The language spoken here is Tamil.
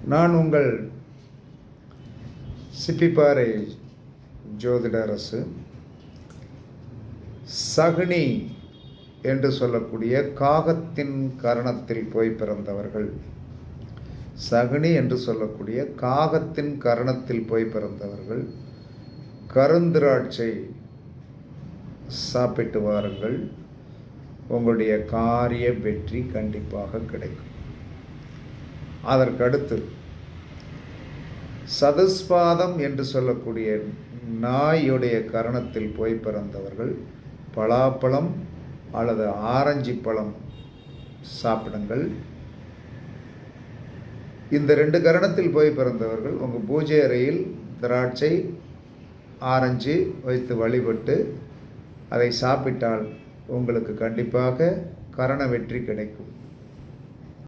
நான் உங்கள் சிப்பிப்பாறை ஜோதிடரசு. சகுனி என்று சொல்லக்கூடிய காகத்தின் கரணத்தில் போய் பிறந்தவர்கள், சகுனி என்று சொல்லக்கூடிய காகத்தின் கரணத்தில் போய் பிறந்தவர்கள் கருந்திராட்சை சாப்பிட்டு வாருங்கள். உங்களுடைய காரிய வெற்றி கண்டிப்பாக கிடைக்கும். அதற்கடுத்து சதுஸ்பாதம் என்று சொல்லக்கூடிய நாயுடைய கரணத்தில் போய் பிறந்தவர்கள் பலாப்பழம் அல்லது ஆரஞ்சு பழம் சாப்பிடுங்கள். இந்த 2 கரணத்தில் போய் பிறந்தவர்கள் உங்கள் பூஜை அறையில் திராட்சை ஆரஞ்சு வைத்து வழிபட்டு அதை சாப்பிட்டால் உங்களுக்கு கண்டிப்பாக கரண வெற்றி கிடைக்கும்.